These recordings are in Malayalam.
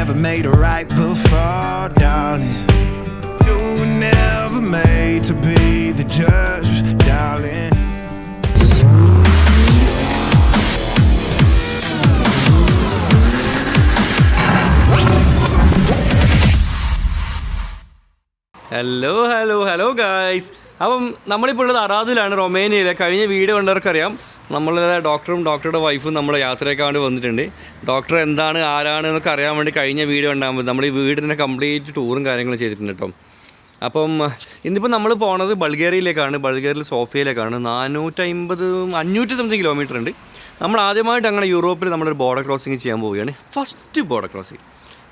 never made it right before, darling. You were never made to be the judge, darling. Hello guys. അപ്പം നമ്മളിപ്പോൾ ഉള്ളത് അറാദിലാണ്, റൊമേനിയയിലെ. കഴിഞ്ഞ വീഡിയോ കണ്ടവർക്കറിയാം, നമ്മൾ ഡോക്ടറും ഡോക്ടറുടെ വൈഫും നമ്മുടെ യാത്രയൊക്കെ വേണ്ടി വന്നിട്ടുണ്ട്. ഡോക്ടർ എന്താണ് ആരാണ് എന്നൊക്കെ അറിയാൻ വേണ്ടി കഴിഞ്ഞ വീഡിയോ ഉണ്ടാകുമ്പോൾ നമ്മൾ ഈ വീടിൻ്റെ കംപ്ലീറ്റ് ടൂറും കാര്യങ്ങളും ചെയ്തിട്ടുണ്ട് കേട്ടോ. അപ്പം ഇന്നിപ്പോൾ നമ്മൾ പോണത് ബൾഗേറിയയിലേക്കാണ്. ബൾഗേറിയയിൽ സോഫിയയിലേക്കാണ്. 500 സംതിങ് കിലോമീറ്റർ ഉണ്ട്. നമ്മൾ ആദ്യമായിട്ട് അങ്ങനെ യൂറോപ്പിൽ നമ്മളൊരു ബോർഡർ ക്രോസിങ് ചെയ്യാൻ പോവുകയാണ്. ഫസ്റ്റ് ബോർഡർ ക്രോസിങ്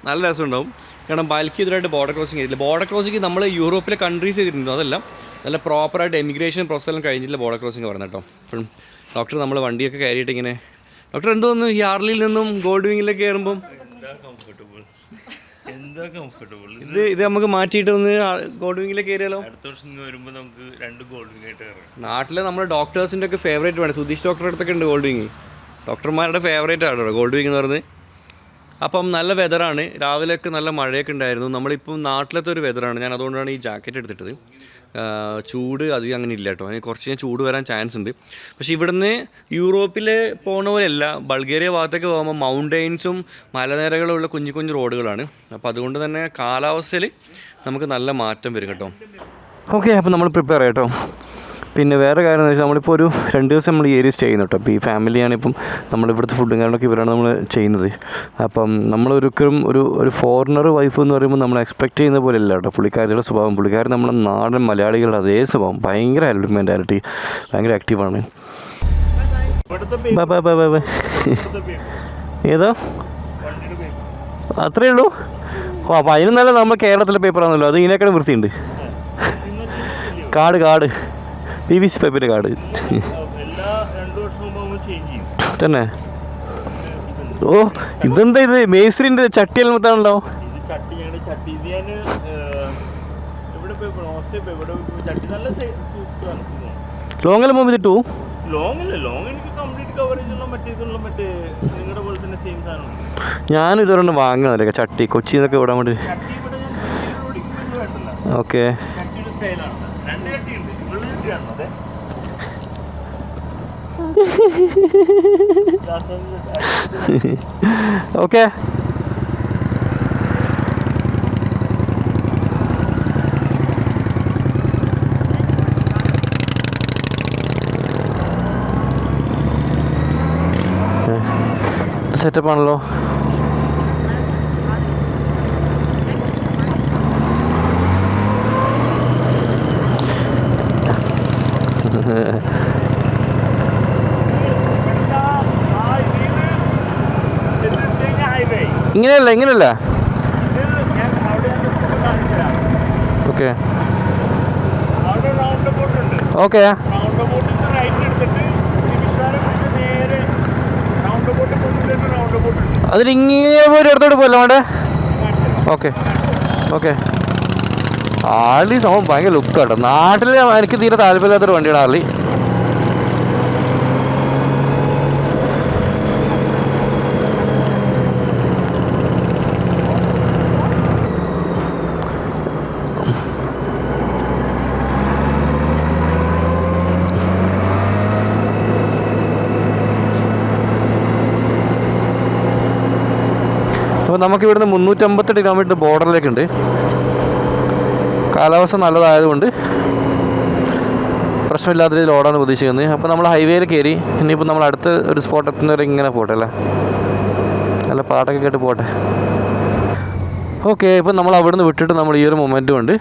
നല്ല രസമുണ്ടാവും. കാരണം ബാൽക്കി ഇതിനായിട്ട് ബോർഡർ ക്രോസിങ് ചെയ്തില്ല. ബോർഡർ ക്രോസിങ് നമ്മൾ യൂറോപ്പിലെ കൺട്രീസ് ചെയ്തിട്ടുണ്ടോ, അതെല്ലാം നല്ല പ്രോപ്പറായിട്ട് എമിഗ്രേഷൻ പ്രോസസ്സെല്ലാം കഴിഞ്ഞിട്ടുള്ള ബോർഡർ ക്രോസിങ് പറഞ്ഞ കേട്ടോ. അപ്പോഴും ഡോക്ടർ നമ്മൾ വണ്ടിയൊക്കെ കയറിയിട്ട് ഇങ്ങനെ, ഡോക്ടർ എന്തോന്ന് ഈ യാർലിയിൽ നിന്നും ഗോൾഡ് വിങ്ങിലേക്ക് കയറുമ്പം ഇത് നമുക്ക് മാറ്റിയിട്ട് ഒന്ന് ഗോൾഡ് വിങ്ങിലേക്ക് കയറിയാലോ? അടുത്ത വർഷം വരുമ്പോൾ നമുക്ക് 2 ഗോൾഡ് വിങ് ആയിട്ട് കയറാം. നാട്ടിലെ നമ്മുടെ ഡോക്ടേഴ്സിൻ്റെ ഒക്കെ ഫേവറേറ്റ് വേണം. സുധീഷ് ഡോക്ടറുടെ അടുത്തൊക്കെ ഉണ്ട് ഗോൾഡ് വിങ്. ഡോക്ടർമാരുടെ ഫേവറേറ്റ് ആണ് ഗോൾഡ് വിങ് എന്ന് പറഞ്ഞത്. അപ്പം നല്ല വെതറാണ്. രാവിലെയൊക്കെ നല്ല മഴയൊക്കെ ഉണ്ടായിരുന്നു. നമ്മളിപ്പം നാട്ടിലത്തെ ഒരു വെതറാണ്. ഞാൻ അതുകൊണ്ടാണ് ഈ ജാക്കറ്റ് എടുത്തിട്ടത്. ചൂട് അധികം അങ്ങനെ ഇല്ല കേട്ടോ. അതിന് കുറച്ച് ചൂട് വരാൻ ചാൻസ് ഉണ്ട്. പക്ഷേ ഇവിടുന്ന് യൂറോപ്പിൽ പോകുന്ന പോലെയല്ല. ബൾഗേറിയ ഭാഗത്തേക്ക് പോകുമ്പോൾ മൗണ്ടെയിൻസും മലനിരകളുള്ള കുഞ്ഞു കുഞ്ഞു റോഡുകളാണ്. അപ്പോൾ അതുകൊണ്ട് തന്നെ കാലാവസ്ഥയിൽ നമുക്ക് നല്ല മാറ്റം വരും കേട്ടോ. ഓക്കെ, അപ്പോൾ നമ്മൾ പ്രിപ്പയർ ആയി കേട്ടോ. പിന്നെ വേറെ കാര്യം എന്ന് വെച്ചാൽ നമ്മളിപ്പോൾ ഒരു 2 ദിവസം നമ്മൾ ഈ ഏരിയ സ്റ്റേ ചെയ്യുന്നു കേട്ടോ. അപ്പോൾ ഈ ഫാമിലിയാണ് ഇപ്പം നമ്മളിവിടുത്തെ ഫുഡും കാര്യങ്ങളൊക്കെ ഇവരാണ് നമ്മൾ ചെയ്യുന്നത്. അപ്പം നമ്മളൊരിക്കലും ഒരു ഫോറിനർ വൈഫ് എന്ന് പറയുമ്പോൾ നമ്മൾ എക്സ്പെക്റ്റ് ചെയ്യുന്ന പോലെ അല്ല കേട്ടോ പുള്ളിക്കാരിയുടെ സ്വഭാവം. പുള്ളിക്കാരി നമ്മുടെ നാടൻ മലയാളികളുടെ അതേ സ്വഭാവം, ഭയങ്കര മെൻറ്റാലിറ്റി, ഭയങ്കര ആക്റ്റീവാണ്. Bye bye bye bye bye. ഏതാ അത്രയേ ഉള്ളൂ? ഓ, അപ്പോൾ അതിന് നല്ല നമ്മൾ കേരളത്തിലെ പേപ്പറാണല്ലോ, അത് ഇതിനേക്കാളും വൃത്തിയുണ്ട്. കാർഡ് PVC പൈപ്പിൻ്റെ കാർഡ് തന്നെ. ഓ, ഇതെന്താ ഇത് മേസ്രിൻ്റെ ചട്ടിയെല്ലാം മൊത്തമാണല്ലോ. ലോങ്ങെല്ലാം പോകുമ്പോൾ ഇതിട്ടു? ഞാൻ ഇതുകൊണ്ട് വാങ്ങണല്ലേ ചട്ടി കൊച്ചിയിൽ നിന്നൊക്കെ വിടാൻ വേണ്ടി. Okay, okay. സെറ്റപ്പാണല്ലോ. ഇങ്ങനെയല്ല. Okay okay. അതിലിങ്ങനെ പോയി എടുത്തോട്ട് പോയല്ലോ അവിടെ. Okay okay. ആർലി സംഭവം ഭയങ്കര ലുക്കാട്ടോ. നാട്ടിൽ എനിക്ക് തീരെ താല്പര്യമില്ലാത്തൊരു വണ്ടിയാണ് ആർലി. അപ്പോൾ നമുക്കിവിടുന്ന് 358 കിലോമീറ്റർ ബോർഡറിലേക്കുണ്ട്. കാലാവസ്ഥ നല്ലതായതുകൊണ്ട് പ്രശ്നമില്ലാത്ത രീതിയിൽ ഓടാന്ന് പ്രതീക്ഷിക്കുന്നത്. അപ്പോൾ നമ്മൾ ഹൈവേയിൽ കയറി. ഇനിയിപ്പോൾ നമ്മൾ അടുത്ത ഒരു സ്പോട്ട് എത്തുന്നവരെ ഇങ്ങനെ പോട്ടെ അല്ലേ, നല്ല പാട്ടൊക്കെ കേട്ട് പോട്ടെ. ഓക്കെ, ഇപ്പോൾ നമ്മൾ അവിടെ നിന്ന് വിട്ടിട്ട് നമ്മൾ ഈ ഒരു മൊമെൻറ്റ് കൊണ്ട്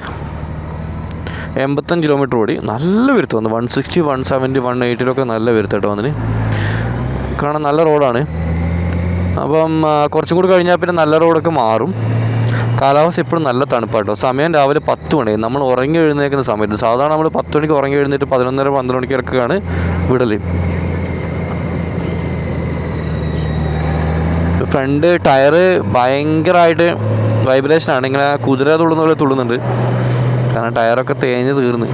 85 കിലോമീറ്റർ ഓടി. നല്ല വരുത്ത് വന്നു. 160, 170, 180 നല്ല വരുത്തായിട്ട് വന്നിന്. കാരണം നല്ല റോഡാണ്. അപ്പം കുറച്ചും കൂടി കഴിഞ്ഞാൽ പിന്നെ നല്ല റോഡൊക്കെ മാറും. കാലാവസ്ഥ എപ്പോഴും നല്ല തണുപ്പാട്ടോ. സമയം രാവിലെ 10 മണി. നമ്മൾ ഉറങ്ങി എഴുന്നേൽക്കുന്ന സമയത്ത് സാധാരണ നമ്മൾ 10 മണിക്ക് ഉറങ്ങി എഴുന്നേറ്റ് 11:30, 12 മണിക്കൊക്കെയാണ് വിടൽ. ഫ്രണ്ട് ടയറ് ഭയങ്കരമായിട്ട് വൈബ്രേഷനാണ്. ഇങ്ങനെ കുതിര തുള്ളുന്ന പോലെ തുള്ളുന്നുണ്ട്. കാരണം ടയറൊക്കെ തേഞ്ഞ് തീർന്ന്.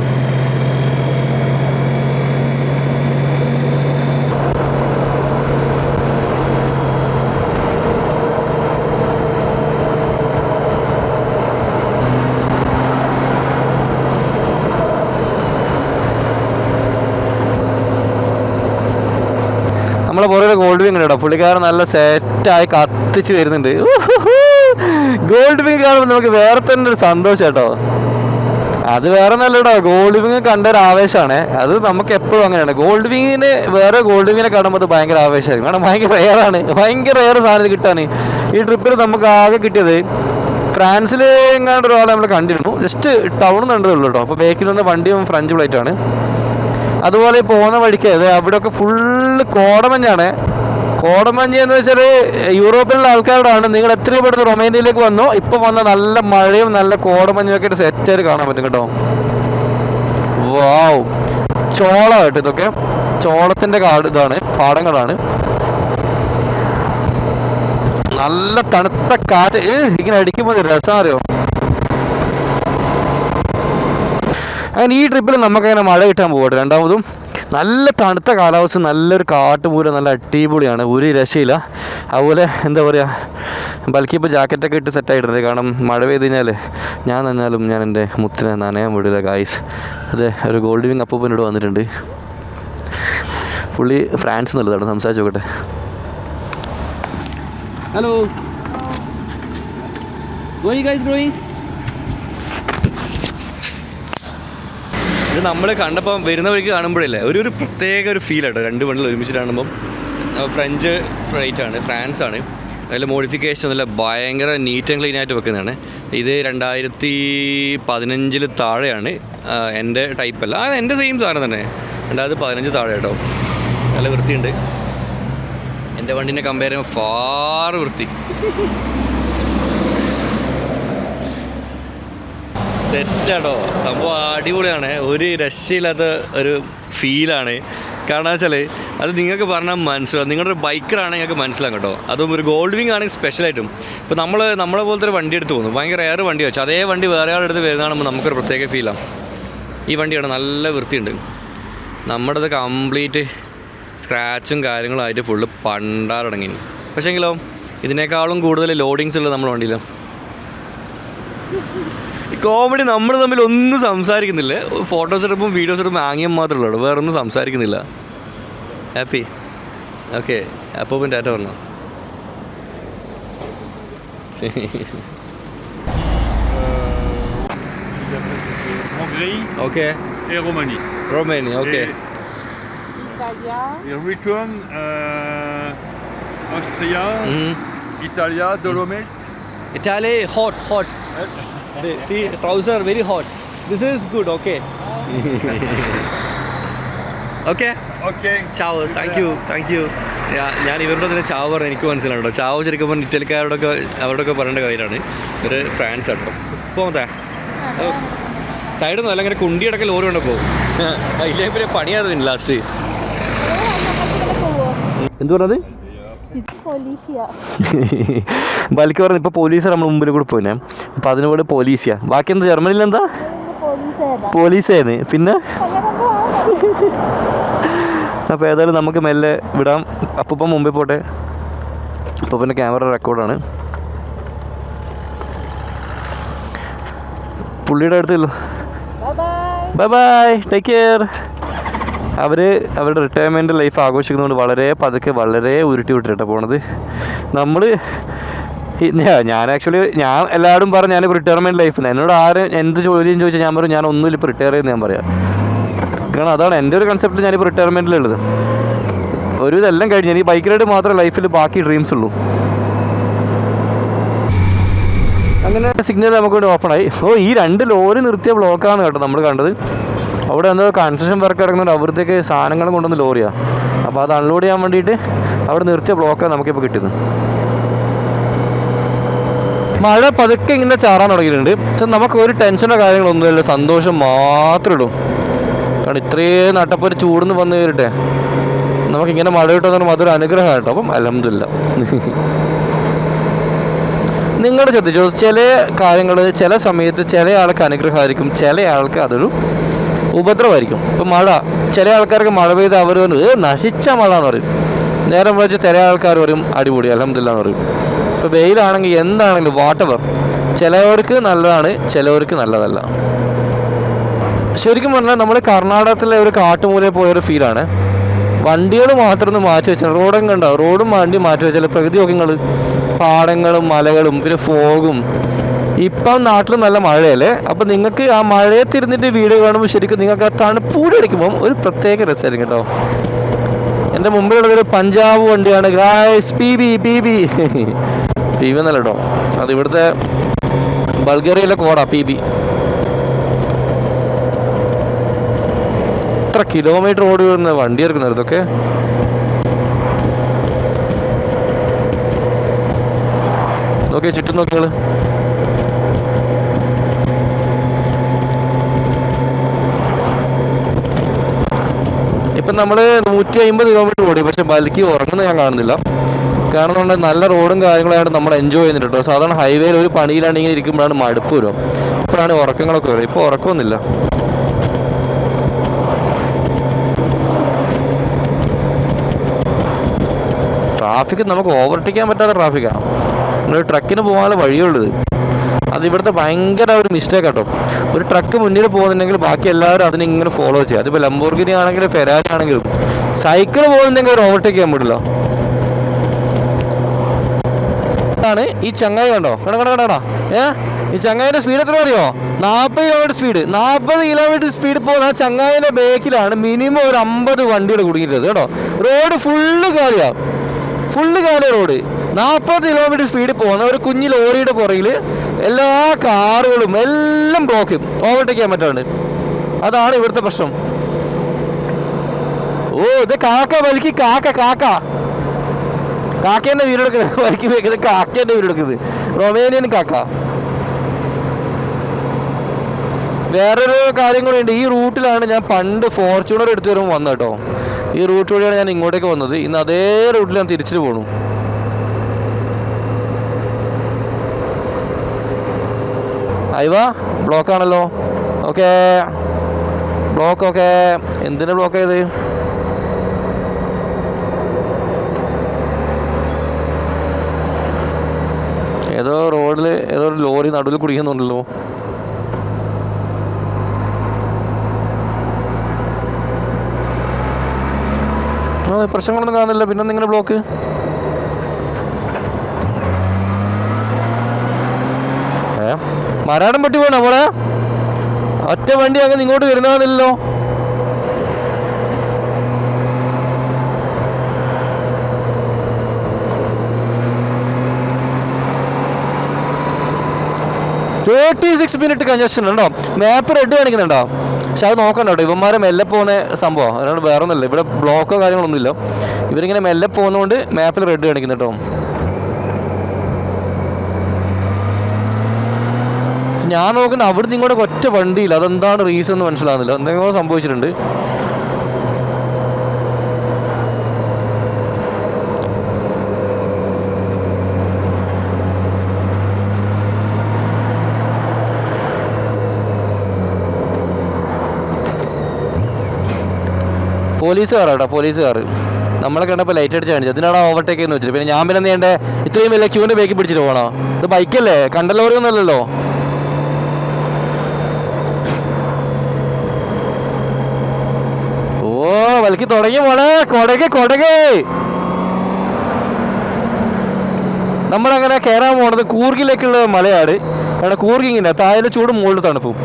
ഗോൾഡ് വിങ് കേട്ടോ. പുള്ളിക്കാരൻ നല്ല സെറ്റായി കത്തിച്ച് വരുന്നുണ്ട്. ഗോൾഡ് വിങ് കാണുമ്പോൾ നമുക്ക് വേറെ തന്നെ ഒരു സന്തോഷം കേട്ടോ. അത് വേറെ നല്ലട്ടോ, ഗോൾഡ് വിങ് കണ്ട ഒരു ആവേശമാണ്. അത് നമുക്ക് എപ്പോഴും അങ്ങനെയാണ്. ഗോൾഡ് വിങ്ങിന് വേറെ ഗോൾഡ് വിങ്ങിനെ കാണുമ്പോൾ അത് ഭയങ്കര ആവേശമായിരിക്കും. കാരണം ഭയങ്കര റെയറാണ്, ഭയങ്കര റെയർ സാധനം കിട്ടാണ്. ഈ ട്രിപ്പിൽ നമുക്ക് ആകെ കിട്ടിയത് ഫ്രാൻസിൽ എങ്ങാണ്ട് ഒരാളെ നമ്മൾ കണ്ടിരുന്നു. ജസ്റ്റ് ടൗൺ കണ്ടതേ ഉള്ളൂ കേട്ടോ. അപ്പോൾ ബേക്കിൽ വന്ന വണ്ടിയും ഫ്രഞ്ച് പ്ലേറ്റാണ്. അതുപോലെ പോകുന്ന വഴിക്ക് അവിടെയൊക്കെ ഫുള്ള് കോടമഞ്ഞാണ്. കോടമഞ്ഞ് എന്ന് വെച്ചാൽ യൂറോപ്പിലുള്ള ആൾക്കാരോടാണ്. നിങ്ങൾ എത്രയും പെട്ടെന്ന് റൊമേനിയയിലേക്ക് വന്നോ, ഇപ്പം വന്ന നല്ല മഴയും നല്ല കോടമഞ്ഞും ഒക്കെ സെറ്റായിട്ട് കാണാൻ പറ്റും കേട്ടോ. വാവ്, ചോളം കേട്ടോ. ഇതൊക്കെ ചോളത്തിൻ്റെ ഇതാണ്, പാടങ്ങളാണ്. നല്ല തണുത്ത കാറ്റ് ഇങ്ങനെ അടിക്കുമ്പോൾ രസം അറിയോ. അങ്ങനെ ഈ ട്രിപ്പിൽ നമുക്കങ്ങനെ മഴ കിട്ടാൻ പോകട്ടെ. രണ്ടാമതും നല്ല തണുത്ത കാലാവസ്ഥ, നല്ലൊരു കാട്ടുമൂലം, നല്ല അടിപൊളിയാണ്, ഒരു രക്ഷയില്ല. അതുപോലെ എന്താ പറയുക, ബൽക്കിപ്പോൾ ജാക്കറ്റൊക്കെ ഇട്ട് സെറ്റായിട്ടുണ്ട്. കാരണം മഴ പെയ്ത് കഴിഞ്ഞാൽ ഞാൻ നന്നാലും ഞാൻ എൻ്റെ മുത്തിനെ നനയാൻ വിടില്ല ഗായ്സ്. അതെ, ഒരു ഗോൾഡ് വിങ് അപ്പൂപ്പനോട് വന്നിട്ടുണ്ട്. പുള്ളി ഫ്രാൻസ് നല്ലതാണ്. സംസാരിച്ച് നോക്കട്ടെ. ഹലോ, ഇത് നമ്മൾ കണ്ടപ്പോൾ വരുന്ന വഴിക്ക് കാണുമ്പോഴല്ലേ ഒരു പ്രത്യേക ഒരു ഫീലാട്ടോ. രണ്ട് വണ്ടികൾ ഒരുമിച്ച് കാണുമ്പം. ഫ്രഞ്ച് ഫ്ലൈറ്റാണ്, ഫ്രാൻസാണ്. അതിൽ മോഡിഫിക്കേഷൻ ഒന്നുമില്ല, ഭയങ്കര നീറ്റ് ആൻഡ് ക്ലീൻ ആയിട്ട് വെക്കുന്നതാണ്. ഇത് 2015 താഴെയാണ്. എൻ്റെ ടൈപ്പല്ല, എൻ്റെ സെയിം സാധനം തന്നെ. 2015 താഴെ കേട്ടോ. നല്ല വൃത്തിയുണ്ട്. എൻ്റെ വണ്ടീനെ കമ്പയർ ചെയ്യുമ്പോൾ ഫാർ വൃത്തി. സെറ്റാട്ടോ, സംഭവം അടിപൊളിയാണ്. ഒരു രക്ഷയില്ലാത്ത ഒരു ഫീലാണ്. കാരണം വെച്ചാൽ അത് നിങ്ങൾക്ക് പറഞ്ഞാൽ മനസ്സിലാവും. നിങ്ങളുടെ ബൈക്കറാണെങ്കിൽ നിങ്ങൾക്ക് മനസ്സിലാകും കേട്ടോ. അതും ഒരു ഗോൾഡ് വിങ് ആണെങ്കിൽ സ്പെഷ്യലായിട്ടും. ഇപ്പോൾ നമ്മളെ പോലത്തെ ഒരു വണ്ടി എടുത്ത് പോകുന്നു, ഭയങ്കര എയർ വണ്ടി വെച്ചു. അതേ വണ്ടി വേറെ ആളെടുത്ത് വരുന്നതാകുമ്പോൾ നമുക്കൊരു പ്രത്യേക ഫീലാണ്. ഈ വണ്ടിയാണ്, നല്ല വൃത്തിയുണ്ട്. നമ്മുടേത് കംപ്ലീറ്റ് സ്ക്രാച്ചും കാര്യങ്ങളായിട്ട് ഫുള്ള് പണ്ടാറടങ്ങി. പക്ഷേങ്കിലോ ഇതിനേക്കാളും കൂടുതൽ ലോഡിങ്സ് ഉള്ളത് നമ്മുടെ വണ്ടിയിലാണ്. കോമഡി, നമ്മൾ തമ്മിൽ ഒന്നും സംസാരിക്കുന്നില്ല. ഫോട്ടോസ് എടുക്കുമ്പോൾ വീഡിയോസ് എടുക്കുമ്പോൾ ആംഗ്യം മാത്രമേ ഉള്ളൂ, വേറെ ഒന്നും സംസാരിക്കുന്നില്ല. ഹാപ്പി? ഓക്കെ, അപ്പോൾ ടാറ്റ പറഞ്ഞോ. Okay, Romania. Okay, Return Austria, Italia, Dolomites. Italy hot. See, trouser very hot. This is good. Okay. Okay. Ciao. Thank you. ഞാൻ ഇവരുടെ തന്നെ ചാവ് പറഞ്ഞാൽ എനിക്ക് മനസ്സിലാണ് കേട്ടോ. ചാവ് ശരിക്കും പറഞ്ഞാൽ ഇറ്റലിക്കാരോടൊക്കെ പറയേണ്ട കാര്യമാണ്. ഒരു ഫ്രാൻസ് കേട്ടോ. പോകത്തെ സൈഡൊന്നും അല്ല, അങ്ങനെ കുണ്ടിയടക്കം ലോറി കൊണ്ട് പോകും. ഇല്ലേ പിന്നെ പണിയാതെ ലാസ്റ്റ്. എന്തു പറഞ്ഞത്? ബൽക്ക് പറഞ്ഞു ഇപ്പോൾ പോലീസ് നമ്മുടെ മുമ്പിൽ കൂടെ പോയിനെ. അപ്പം അതിനോട് പോലീസിയാ. ബാക്കി എന്താ ജർമ്മനിയിൽ എന്താ പോലീസായിരുന്നു. പിന്നെ അപ്പോൾ ഏതായാലും നമുക്ക് മെല്ലെ വിടാം. അപ്പം മുമ്പിൽ പോട്ടെ. അപ്പോൾ പിന്നെ ക്യാമറ റെക്കോർഡാണ്. പുള്ളിയുടെ അടുത്തല്ലോ. Bye, take care. അവരുടെ റിട്ടയർമെൻറ്റ് ലൈഫ് ആഘോഷിക്കുന്നതുകൊണ്ട് വളരെ പതുക്കെ, വളരെ ഉരുട്ടി വിട്ടിട്ടാണ് പോണത്. ഞാൻ എല്ലാവരും പറഞ്ഞു ഞാനിപ്പോൾ റിട്ടയർമെൻറ്റ് ലൈഫിൽ. എന്നോട് ആരും എന്ത് ചോദ്യം ചോദിച്ചാൽ ഞാൻ പറയും ഞാൻ ഒന്നുമില്ല, ഇപ്പോൾ റിട്ടയർ ചെയ്യുന്നത് ഞാൻ പറയാം. കാരണം അതാണ് എൻ്റെ ഒരു കൺസെപ്റ്റ്. ഞാനിപ്പോൾ റിട്ടയർമെൻറ്റിലുള്ളത് ഒരു ഇതെല്ലാം കഴിഞ്ഞ് എനിക്ക് ബൈക്ക് റൈഡ് മാത്രമേ ലൈഫിൽ ബാക്കി ഡ്രീംസ് ഉള്ളൂ. അങ്ങനെ സിഗ്നൽ നമുക്ക് വേണ്ടി ഓപ്പണായി. ഈ 2 ലോറി നിർത്തിയ ബ്ലോക്കാണ് കേട്ടോ നമ്മൾ കണ്ടത്. അവിടെ എന്തോ കൺസ്ട്രക്ഷൻ വർക്ക് കിടക്കുന്നുണ്ട്. അവിടത്തേക്ക് സാധനങ്ങളും കൊണ്ടുവന്ന് ലോറിയാണ്. അപ്പോൾ അത് അൺലോഡ് ചെയ്യാൻ വേണ്ടിയിട്ട് അവിടെ നിർത്തിയ ബ്ലോക്കാണ് നമുക്കിപ്പോൾ കിട്ടുന്നത്. മഴ പതുക്കെ ഇങ്ങനെ ചാറാൻ തുടങ്ങിയിട്ടുണ്ട്. പക്ഷെ നമുക്ക് ഒരു ടെൻഷനോ കാര്യങ്ങളൊന്നുമില്ല, സന്തോഷം മാത്രമേ ഉള്ളൂ. കാരണം ഇത്രയും നട്ടപ്പോൾ ഒരു ചൂടുന്ന് വന്നു കയറിട്ടെ നമുക്കിങ്ങനെ മഴ കിട്ടുമെന്ന് അതൊരു അനുഗ്രഹമാണ് കേട്ടോ. അപ്പം അൽഹംദുലില്ലാ. നിങ്ങൾ ശ്രദ്ധിച്ചോ, ചില കാര്യങ്ങൾ ചില സമയത്ത് ചില ആൾക്ക് അനുഗ്രഹമായിരിക്കും, ചില ആൾക്ക് അതൊരു ഉപദ്രവമായിരിക്കും. ഇപ്പം മഴ, ചില ആൾക്കാർക്ക് മഴ പെയ്ത് അവർ നശിച്ച മഴ എന്ന് പറയും. നേരം വിളിച്ച് ചില ആൾക്കാർ പറയും അടിപൊളി അൽഹംദുലില്ലാ എന്ന് പറയും. ഇപ്പോൾ വെയിലാണെങ്കിൽ എന്താണെങ്കിലും വാട്ടവർ, ചിലവർക്ക് നല്ലതാണ്, ചിലവർക്ക് നല്ലതല്ല. ശരിക്കും പറഞ്ഞാൽ നമ്മൾ കർണാടകത്തിലെ ഒരു കാട്ടുമൂലയിൽ പോയൊരു ഫീലാണ്. വണ്ടികൾ മാത്രം ഒന്ന് മാറ്റി വെച്ചാൽ റോഡും കണ്ടോ, റോഡും വണ്ടി മാറ്റി വെച്ചാൽ പ്രകൃതി നോക്കിങ്ങൾ പാടങ്ങളും മലകളും പിന്നെ ഫോഗും. ഇപ്പം നാട്ടിൽ നല്ല മഴയല്ലേ, അപ്പം നിങ്ങൾക്ക് ആ മഴയത്തിരുന്നിട്ട് വീഡിയോ കാണുമ്പോൾ ശരിക്കും നിങ്ങൾക്ക് ആ തണുപ്പൂടി അടിക്കുമ്പം ഒരു പ്രത്യേക രസമായിരിക്കും കേട്ടോ. എൻ്റെ മുമ്പിലുള്ളതൊരു പഞ്ചാബ് വണ്ടിയാണ് ഗായ്സ്, പി ബി എന്നല്ല കേട്ടോ, അത് ഇവിടുത്തെ ബൾഗേറിയയിലെ കോഡാ പി ബി. എത്ര കിലോമീറ്റർ ഓടി വരുന്ന വണ്ടി ഇറക്കുന്നത് ഇതൊക്കെ. നോക്കിയാ ചുറ്റും നോക്കിയാൽ ഇപ്പം നമ്മൾ 150 കിലോമീറ്റർ ഓടി, പക്ഷെ ബൽക്കി ഉറങ്ങുന്നത് ഞാൻ കാണുന്നില്ല. കാരണം എന്ന് പറഞ്ഞാൽ നല്ല റോഡും കാര്യങ്ങളായിട്ട് നമ്മൾ എൻജോയ് ചെയ്യുന്നുണ്ട് കേട്ടോ. സാധാരണ ഹൈവേയിൽ ഒരു പണിയിലാണ്ട് ഇങ്ങനെ ഇരിക്കുമ്പോഴാണ് മടുപ്പ് വരും, ഇപ്പോഴാണ് ഉറക്കങ്ങളൊക്കെ വരും. ഇപ്പോൾ ഉറക്കമൊന്നുമില്ല. ട്രാഫിക് നമുക്ക് ഓവർടേക്കാൻ പറ്റാത്ത ട്രാഫിക്കാണ്. നമ്മളൊരു ട്രക്കിന് പോകാനുള്ള വഴിയുള്ളത്. അത് ഇവിടുത്തെ ഭയങ്കര ഒരു മിസ്റ്റേക്ക് കേട്ടോ. ഒരു ട്രക്ക് മുന്നിൽ പോകുന്നുണ്ടെങ്കിൽ ബാക്കി എല്ലാവരും അതിനിങ്ങനെ ഫോളോ ചെയ്യുക. അതിപ്പോൾ ലംബോർഗിനി ആണെങ്കിലും ഫെരാരി ആണെങ്കിലും സൈക്കിൾ പോകുന്നുണ്ടെങ്കിൽ അവർ ഓവർടേക്ക് ചെയ്യാൻ പറ്റില്ല. ാണ് ഈ ചങ്ങായി കണ്ടോ, കടടാ ഈ ചങ്ങായിൻ്റെ സ്പീഡ് എത്ര അറിയോ? 40 കിലോമീറ്റർ സ്പീഡ്. 40 കിലോമീറ്റർ സ്പീഡ് പോകുന്ന ആ ചങ്ങായിൻ്റെ ബേക്കിലാണ് മിനിമം ഒരു 50 വണ്ടികൾ കുടുങ്ങിയിട്ടത് കേട്ടോ. Road full Kalia road. 40 kilometre സ്പീഡിൽ പോകുന്ന ഒരു കുഞ്ഞു ലോറിയുടെ പുറകിൽ എല്ലാ കാറുകളും എല്ലാം ബ്ലോക്കും, ഓവർടേക്ക് ചെയ്യാൻ പറ്റാണ്ട്. അതാണ് ഇവിടുത്തെ പ്രശ്നം. ഓ ഇത് കാക്ക വലിക്ക്, കാക്കേൻ്റെ വീടെടുക്കുന്നത്, വലിക്ക് വെക്കുന്നത് കാക്കേൻ്റെ വീടെടുക്കുന്നത്, റൊമേനിയൻ കാക്ക. വേറൊരു കാര്യം കൂടി ഉണ്ട്. ഈ റൂട്ടിലാണ് ഞാൻ പണ്ട് ഫോർച്യൂണർ എടുത്തു വരുമ്പോൾ വന്നത് കേട്ടോ. ഈ റൂട്ട് വഴിയാണ് ഞാൻ ഇങ്ങോട്ടേക്ക് വന്നത്. ഇന്ന് അതേ റൂട്ടിൽ ഞാൻ തിരിച്ചു പോകണം. അയവാ ബ്ലോക്കാണല്ലോ. ഓക്കെ എന്തിനാ ബ്ലോക്ക് ചെയ്ത്? ഏതോ റോഡിൽ ഏതോ ഒരു ലോറി നടുവിൽ കുടിക്കുന്നുണ്ടല്ലോ. പ്രശ്നങ്ങളൊന്നും കാണുന്നില്ല, പിന്നെ നിങ്ങളുടെ ബ്ലോക്ക്. മരാടം പറ്റി പോകണം നമ്മളെ ഒറ്റ വണ്ടി അങ്ങനെ ഇങ്ങോട്ട് വരുന്നതാണല്ലോ. മിനിറ്റ് കൺജക്ഷൻ ഉണ്ടോ? മാപ്പ് റെഡ് കാണിക്കുന്നുണ്ടോ? പക്ഷെ അത് നോക്കണ്ട കേട്ടോ. ഇവന്മാരെ മെല്ലെ പോകുന്ന സംഭവം, അതുകൊണ്ട് വേറെ ഒന്നുമില്ല. ഇവിടെ ബ്ലോക്കോ കാര്യങ്ങളൊന്നുമില്ല. ഇവരിങ്ങനെ മെല്ലെ പോകുന്നതുകൊണ്ട് മാപ്പിൽ റെഡ് കാണിക്കുന്നു കേട്ടോ. ഞാൻ നോക്കുന്ന അവിടുന്ന് ഇങ്ങോട്ട് ഒറ്റ വണ്ടിയില്ല. അതെന്താണ് റീസൺ എന്ന് മനസ്സിലാകുന്നില്ല. എന്തെങ്കിലും സംഭവിച്ചിട്ടുണ്ട്. പോലീസുകാർ നമ്മളെ കണ്ടപ്പോൾ ലൈറ്റ് അടിച്ച് കാണിച്ചു. അതിനാണ് ഓവർടേക്ക് ചെയ്യുന്ന വെച്ചിട്ട്. പിന്നെ ഞാൻ പിന്നെ എന്ത് ചെയ്യണ്ടേ? ഇത്രയും വലിയ ക്യൂവിൻ്റെ ബേക്കിൽ പിടിച്ചിട്ട് പോകണോ? ഇത് ബൈക്കല്ലേ, കണ്ട ലോറി ഒന്നുമല്ലല്ലോ. ഓ വലിക്ക് തുടങ്ങി മോളെ, കൊടകേ. നമ്മളങ്ങനെ കയറാൻ പോണത് കൂർഗിലേക്കുള്ള മലയാണ്. കാരണം കൂർഗ് ഇങ്ങനെ താഴെ ചൂടും മുകളിൽ തണുപ്പും.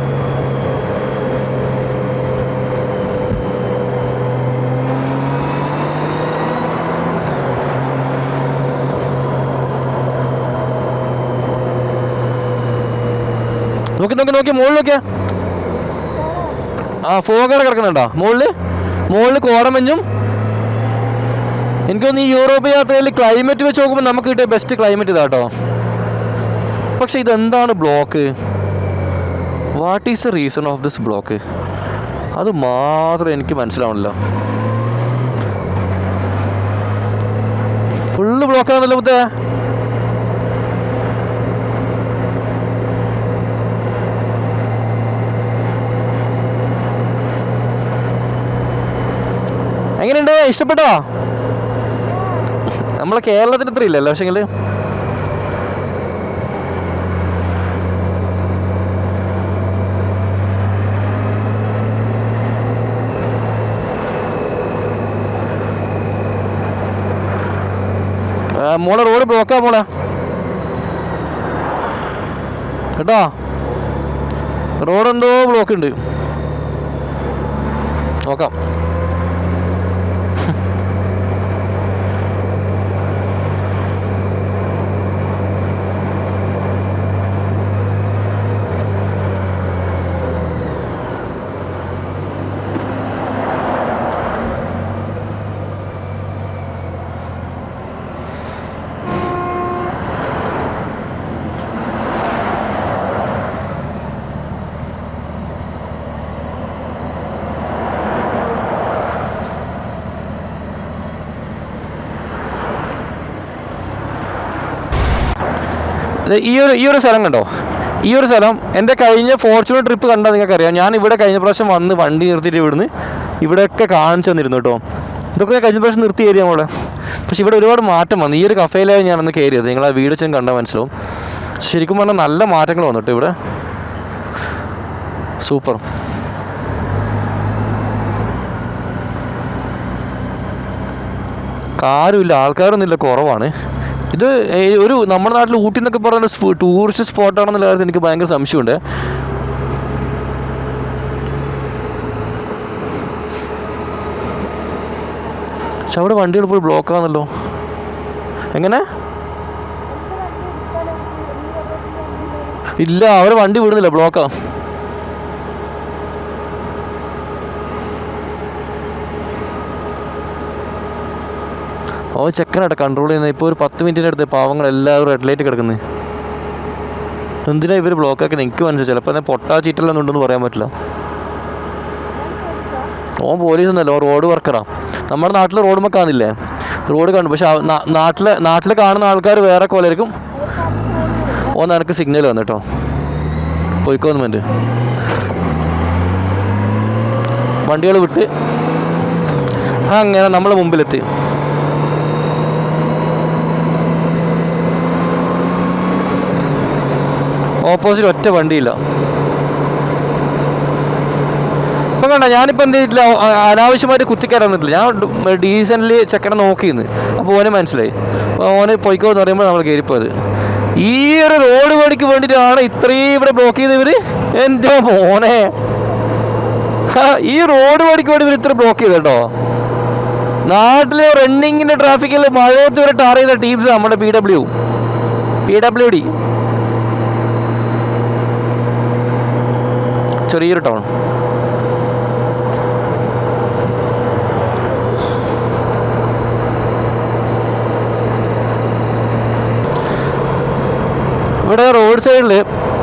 നോക്കി മുകളിൽ നോക്കിയാ ഫോഗാണ് കിടക്കുന്നുണ്ടോ മുകളിൽ കോടമഞ്ഞും. എനിക്കൊന്ന് ഈ യൂറോപ്പ് യാത്രയിൽ ക്ലൈമറ്റ് വെച്ച് നോക്കുമ്പോൾ നമുക്ക് കിട്ടിയ ബെസ്റ്റ് ക്ലൈമറ്റ് ഇതാട്ടോ. പക്ഷെ ഇതെന്താണ് block? What is the reason of this block? അത് മാത്രം എനിക്ക് മനസ്സിലാവണില്ല. ഫുള്ള് ബ്ലോക്കാണല്ലോ മുത്തേ. എങ്ങനെയുണ്ട്? ഇഷ്ടപ്പെട്ടോ? നമ്മളെ കേരളത്തിന് ഇത്ര ഇല്ലല്ലോ. പക്ഷെങ്കിൽ മോളെ റോഡ് ബ്ലോക്കാ മോളെ കേട്ടോ. റോഡ് എന്തോ ബ്ലോക്ക് ഉണ്ട്, നോക്കാം. ഈ ഒരു സ്ഥലം കണ്ടോ, ഈ ഒരു സ്ഥലം എൻ്റെ കഴിഞ്ഞ ഫോർച്യൂണർ ട്രിപ്പ് കണ്ടാൽ നിങ്ങൾക്കറിയാം. ഞാൻ ഇവിടെ കഴിഞ്ഞ പ്രാവശ്യം വന്ന് വണ്ടി നിർത്തിയിട്ട് ഇവിടുന്ന് ഇവിടെയൊക്കെ കാണിച്ചു തന്നിരുന്നു കേട്ടോ. ഇതൊക്കെ കഴിഞ്ഞ പ്രാവശ്യം നിർത്തി ഏരിയ മോളെ. പക്ഷെ ഇവിടെ ഒരുപാട് മാറ്റം വന്നു. ഈ ഒരു കഫേയിലാണ് ഞാനന്ന് കയറിയത്. നിങ്ങൾ ആ വീട് വെച്ചാൽ കണ്ടാൽ മനസ്സിലാവും. ശരിക്കും പറഞ്ഞാൽ നല്ല മാറ്റങ്ങൾ വന്നിട്ട് ഇവിടെ. സൂപ്പർ. കാരുമില്ല, ആൾക്കാരൊന്നുമില്ല, കുറവാണ്. ഇത് ഒരു നമ്മുടെ നാട്ടിൽ ഊട്ടി എന്നൊക്കെ പറയുന്ന ടൂറിസ്റ്റ് സ്പോട്ടാണെന്നുള്ള കാര്യത്തിൽ എനിക്ക് ഭയങ്കര സംശയമുണ്ട്. പക്ഷെ അവിടെ വണ്ടികൾ പോയി ബ്ലോക്കാണല്ലോ. എങ്ങനെ? ഇല്ല, അവർ വണ്ടി വിടുന്നില്ല, ബ്ലോക്കാ. ചെക്കനായിട്ട് കൺട്രോൾ ചെയ്യുന്നത്. ഇപ്പോൾ ഒരു 10 മിനിറ്റിൻ്റെ അടുത്ത് പാവങ്ങളെല്ലാവരും റെഡ് ലൈറ്റ് കിടക്കുന്നത്. എന്തിനാണ് ഇവർ ബ്ലോക്കാക്കുന്നത് എനിക്ക് മനസ്സിലായി. ചിലപ്പോൾ എന്നാൽ പൊട്ടാ ചീറ്റെല്ലാം ഉണ്ടെന്ന് പറയാൻ പറ്റില്ല. പോലീസൊന്നുമല്ല, റോഡ് വർക്കറാണ്. നമ്മുടെ നാട്ടിൽ റോഡ് മക്കാന്നില്ലേ, റോഡ് കണ്ടു. പക്ഷെ നാട്ടിൽ കാണുന്ന ആൾക്കാർ വേറെ കോലായിരിക്കും. എനിക്ക് സിഗ്നൽ വന്നു കേട്ടോ, പോയിക്കോന്ന് വേണ്ടി വണ്ടികൾ വിട്ട് അങ്ങനെ നമ്മളെ മുമ്പിലെത്തി. ഓപ്പോസിറ്റ് ഒറ്റ വണ്ടിയില്ല. ഇപ്പം കണ്ട, ഞാനിപ്പോൾ എന്ത് ചെയ്തിട്ടില്ല, അനാവശ്യമായിട്ട് കുത്തിക്കയറാൻ നിന്നിട്ടില്ല. ഞാൻ ഡീസൻ്റ്ലി ചെക്കനെ നോക്കിയിരുന്നു. അപ്പോൾ ഓനെ മനസ്സിലായി. അപ്പോൾ ഓന് പൊയ്ക്കോ എന്ന് പറയുമ്പോൾ നമ്മൾ കയറിപ്പോയത്. ഈ ഒരു റോഡ് പണിക്ക് വേണ്ടിയിട്ടാണ് ഇത്രയും ഇവിടെ ബ്ലോക്ക് ചെയ്തവർ. എൻ്റെ മോനെ, ഈ റോഡ് പണിക്ക് വേണ്ടി ഇവർ ഇത്ര ബ്ലോക്ക് ചെയ്ത് കേട്ടോ. നാട്ടിലെ റണ്ണിങ്ങിൻ്റെ ട്രാഫിക്കിൽ മഴയത്ത് വരെ ടാർ ചെയ്ത ടീംസ് നമ്മുടെ PWD. ചെറിയൊരു ടൗൺ. ഇവിടെ റോഡ് സൈഡിൽ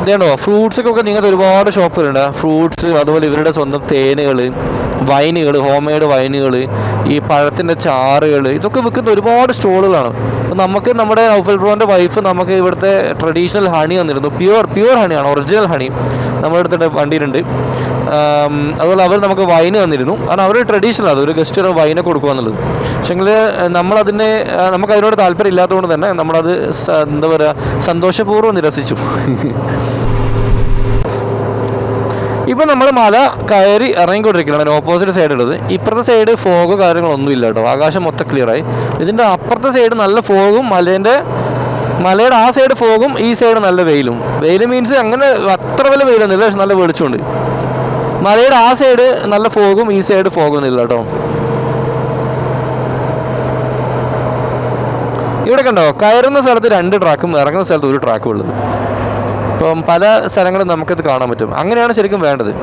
ഇതേണ്ടോ ഫ്രൂട്ട്സൊക്കെ നിങ്ങൾക്ക് ഒരുപാട് ഷോപ്പുകളുണ്ട്. ഫ്രൂട്ട്സ്, അതുപോലെ ഇവരുടെ സ്വന്തം തേനുകൾ, വൈനുകൾ, ഹോം മെയ്ഡ് വൈനുകൾ, ഈ പഴത്തിൻ്റെ ചാറുകൾ, ഇതൊക്കെ വിൽക്കുന്ന ഒരുപാട് സ്റ്റോളുകളാണ്. അപ്പോൾ നമുക്ക് നമ്മുടെ നൗഫൽ ബ്രോൻ്റെ വൈഫ് നമുക്ക് ഇവിടുത്തെ ട്രഡീഷണൽ ഹണി തന്നിരുന്നു. പ്യുവർ ഹണിയാണ്, ഒറിജിനൽ ഹണി നമ്മുടെ അടുത്തിട്ട് വണ്ടിയിലുണ്ട്. അതുപോലെ അവർ നമുക്ക് വൈന് തന്നിരുന്നു. കാരണം അവർ ട്രഡീഷണൽ, അത് ഒരു ഗസ്റ്റ് വൈനെ കൊടുക്കുക എന്നുള്ളത്. പക്ഷേങ്കിൽ നമുക്കതിനോട് താല്പര്യം ഇല്ലാത്തതുകൊണ്ട് തന്നെ നമ്മളത് എന്താ പറയുക, സന്തോഷപൂർവ്വം നിരസിച്ചു. ഇപ്പം നമ്മൾ മല കയറി ഇറങ്ങിക്കൊണ്ടിരിക്കുകയാണ്. ഓപ്പോസിറ്റ് സൈഡുള്ളത്. ഇപ്പുറത്തെ സൈഡ് ഫോഗോ കാര്യങ്ങളൊന്നും ഇല്ല കേട്ടോ, ആകാശം മൊത്തം ക്ലിയറായി. ഇതിൻ്റെ അപ്പുറത്തെ സൈഡ് നല്ല ഫോഗും, മലയുടെ ആ സൈഡ് ഫോഗും, ഈ സൈഡ് നല്ല വെയിലും. വെയിൽ മീൻസ് അങ്ങനെ അത്ര വലിയ വെയിലൊന്നുമില്ല, പക്ഷെ നല്ല വെളിച്ചമുണ്ട്. മലയുടെ ആ സൈഡ് നല്ല ഫോഗും, ഈ സൈഡ് ഫോഗൊന്നുമില്ല കേട്ടോ. ഇവിടെ കണ്ടോ, കയറുന്ന സ്ഥലത്ത് 2 ട്രാക്കും ഇറങ്ങുന്ന സ്ഥലത്ത് 1 ട്രാക്കും ഉള്ളത്. ഇപ്പം പല സ്ഥലങ്ങളും നമുക്കത് കാണാൻ പറ്റും. അങ്ങനെയാണ് ശരിക്കും വേണ്ടത്.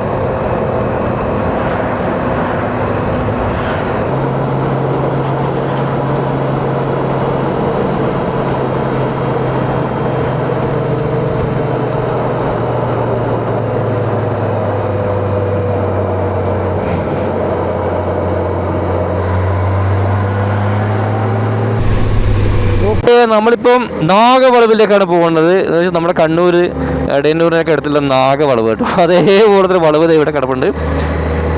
നമ്മളിപ്പം നാഗവളവിലേക്കാണ് പോകുന്നത്. നമ്മുടെ കണ്ണൂർ എടയന്നൂരിനൊക്കെ അടുത്തുള്ള നാഗവളവ് കേട്ടോ. അതേപോലത്തെ വളവ് ഇവിടെ കിടപ്പുണ്ട്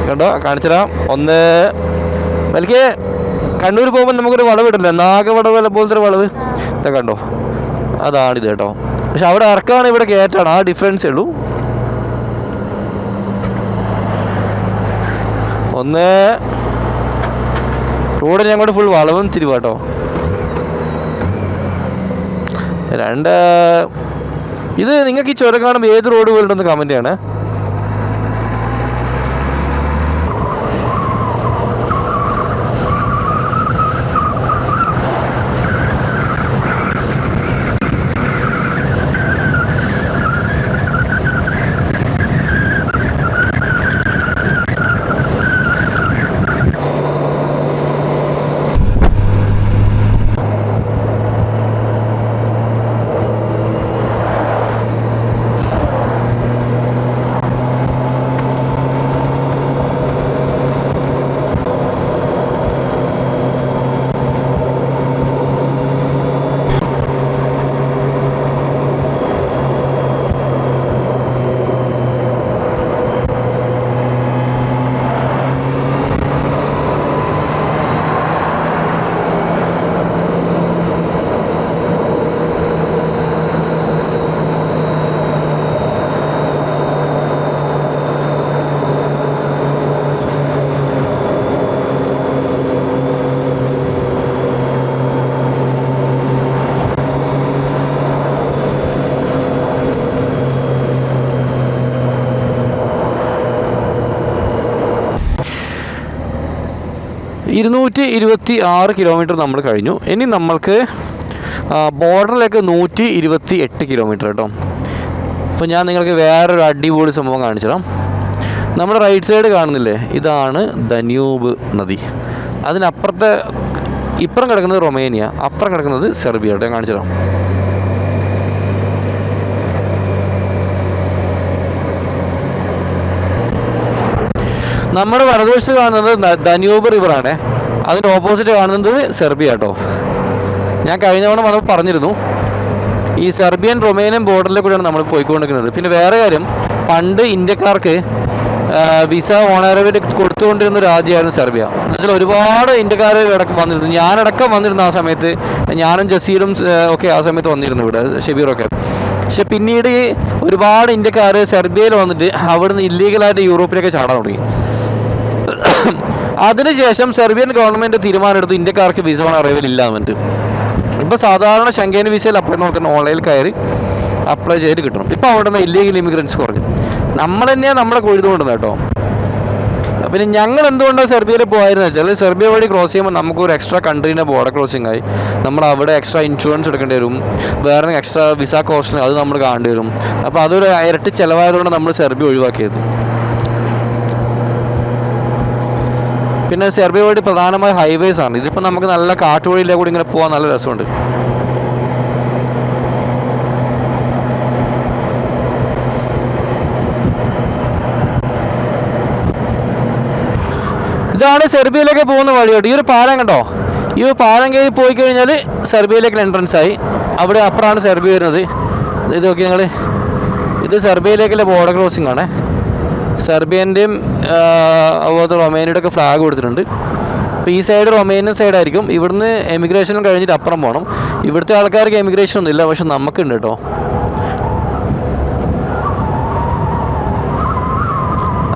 കേട്ടോ. കാണിച്ചുതരാം. ഒന്ന് എനിക്ക് കണ്ണൂർ പോകുമ്പോൾ നമുക്കൊരു വളവ് ഇട്ടില്ല, നാഗവളവ് പോലത്തെ ഒരു വളവ്. ഇതൊക്കെ കണ്ടോ, അതാണിത് കേട്ടോ. പക്ഷെ അവിടെ ഇറക്കാണ്, ഇവിടെ കയറ്റാണ്, ആ ഡിഫറൻസേ ഉള്ളൂ. ഒന്ന് റോഡിന് അങ്ങോട്ട് ഫുൾ വളവും തിരിവാട്ടോ. ഇത് നിങ്ങൾക്ക് ഈ ചുരം കാണുമ്പോൾ ഏത് റോഡ് പോലുണ്ടെന്ന് കമൻറ്റ് ചെയ്യണേ. കിലോമീറ്റർ നമ്മൾ കഴിഞ്ഞു. ഇനി നമ്മൾക്ക് ബോർഡറിലേക്ക് 128 കിലോമീറ്റർ കേട്ടോ. അപ്പോൾ ഞാൻ നിങ്ങൾക്ക് വേറൊരു അടിപൊളി സംഭവം കാണിച്ചു തരാം. നമ്മുടെ റൈറ്റ് സൈഡ് കാണുന്നില്ലേ, ഇതാണ് ദന്യൂബ് നദി. അതിനപ്പുറത്തെ ഇപ്പുറം കിടക്കുന്നത് റൊമേനിയ, അപ്പുറം കിടക്കുന്നത് സെർബിയ കേട്ടോ. ഞാൻ കാണിച്ചു തരാം. നമ്മുടെ വലതുവശത്ത് കാണുന്നത് ദന്യൂബ് റിവറാണ്. അതിൻ്റെ ഓപ്പോസിറ്റ് കാണുന്നത് സെർബിയ കേട്ടോ. ഞാൻ കഴിഞ്ഞ തവണ വന്നപ്പോൾ പറഞ്ഞിരുന്നു, ഈ സെർബിയൻ റൊമേനിയൻ ബോർഡറിൽ കൂടെയാണ് നമ്മൾ പോയിക്കൊണ്ടിരിക്കുന്നത്. പിന്നെ വേറെ കാര്യം, പണ്ട് ഇന്ത്യക്കാർക്ക് വിസ ഓണറേറിയറ്റ് കൊടുത്തുകൊണ്ടിരുന്ന രാജ്യമായിരുന്നു സെർബിയ. എന്നുവെച്ചാൽ ഒരുപാട് ഇന്ത്യക്കാർ ഇടയ്ക്ക് വന്നിരുന്നു. ഞാനടക്കം വന്നിരുന്നു ആ സമയത്ത്. ഞാനും ജസീറും ഒക്കെ ആ സമയത്ത് വന്നിരുന്നു ഇവിടെ, ഷബീറൊക്കെ. പക്ഷെ പിന്നീട് ഒരുപാട് ഇന്ത്യക്കാർ സെർബിയയിൽ വന്നിട്ട് അവിടുന്ന് ഇല്ലീഗലായിട്ട് യൂറോപ്പിലേക്ക് ചാടാൻ തുടങ്ങി. അതിനുശേഷം സെർബിയൻ ഗവൺമെൻറ് തീരുമാനമെടുത്ത് ഇന്ത്യക്കാർക്ക് വിസ ഓൺ അറൈവൽ ഇല്ല എന്നിട്ട്. ഇപ്പോൾ സാധാരണ ഷെങ്കൻ വിസയിൽ അപ്ലൈ നോക്കുന്ന ഓൺലൈനിൽ കയറി അപ്ലൈ ചെയ്ത് കിട്ടണം. ഇപ്പോൾ അവിടെ നിന്ന് ഇല്ലീഗൽ ഇമിഗ്രൻസ് കുറഞ്ഞു. നമ്മൾ തന്നെയാണ് നമ്മളെ കൊഴുതുകൊണ്ടുന്നത് കേട്ടോ. പിന്നെ ഞങ്ങൾ എന്തുകൊണ്ടാണ് സെർബിയയിൽ പോയായിരുന്നു വെച്ചാൽ, സെർബിയ വഴി ക്രോസ് ചെയ്യുമ്പോൾ നമുക്കൊരു എക്സ്ട്രാ കൺട്രീൻ്റെ ബോർഡർ ക്രോസിംഗ് ആയി. നമ്മൾ അവിടെ എക്സ്ട്രാ ഇൻഷുറൻസ് എടുക്കേണ്ടി വരും, വേറെ എക്സ്ട്രാ വിസ കോസ്റ്റ് അത് നമ്മൾ കാണേണ്ടി വരും. അപ്പോൾ അതൊരു ഇരട്ടി ചിലവായതുകൊണ്ട് നമ്മൾ സെർബിയ ഒഴിവാക്കിയത്. പിന്നെ സെർബിയ വഴി പ്രധാനമായ ഹൈവേസ് ആണ്. ഇതിപ്പോൾ നമുക്ക് നല്ല കാട്ടുവഴിയിലേക്ക് കൂടി ഇങ്ങനെ പോകാൻ നല്ല രസമുണ്ട്. ഇതാണ് സെർബിയയിലേക്ക് പോകുന്ന വഴി കേട്ടോ. ഈ ഒരു പാലം കണ്ടോ, ഈ ഒരു പാലം കയറി പോയി കഴിഞ്ഞാൽ സെർബിയയിലേക്ക് എൻട്രൻസ് ആയി. അവിടെ അപ്പുറമാണ് സെർബിയ വരുന്നത്. ഇത് നോക്കി ഞങ്ങൾ, ഇത് സെർബിയയിലേക്കുള്ള ബോർഡർ ക്രോസിംഗ് ആണ്. സെർബിയൻ്റെയും അതുപോലെ റൊമേനിയയുടെ ഒക്കെ ഫ്ലാഗ് കൊടുത്തിട്ടുണ്ട്. അപ്പോൾ ഈ സൈഡ് റൊമേനിയൻ സൈഡായിരിക്കും. ഇവിടുന്ന് എമിഗ്രേഷൻ കഴിഞ്ഞിട്ട് അപ്പുറം പോകണം. ഇവിടുത്തെ ആൾക്കാർക്ക് എമിഗ്രേഷൻ ഒന്നും ഇല്ല, പക്ഷെ നമുക്കുണ്ട് കേട്ടോ.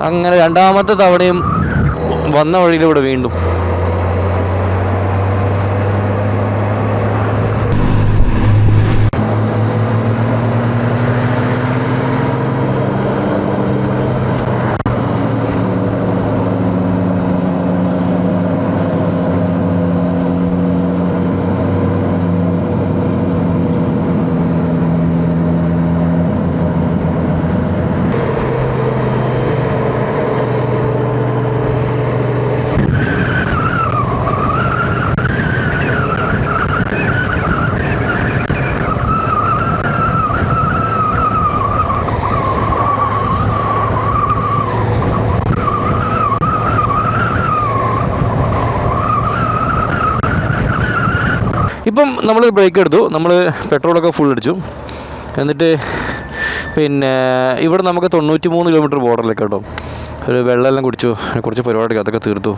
അങ്ങനെ രണ്ടാമത്തെ തവണയും വന്ന വഴിയിലൂടെ വീണ്ടും ഇപ്പം നമ്മൾ ബ്രേക്ക് എടുത്തു, നമ്മൾ പെട്രോളൊക്കെ ഫുൾ അടിച്ചു. എന്നിട്ട് പിന്നെ ഇവിടെ നമുക്ക് 93 കിലോമീറ്റർ ബോർഡറിലേക്ക് കേട്ടോ. ഒരു വെള്ളമെല്ലാം കുടിച്ചു, കുറച്ച് പരിപാടിക്ക് അതൊക്കെ തീർത്തു.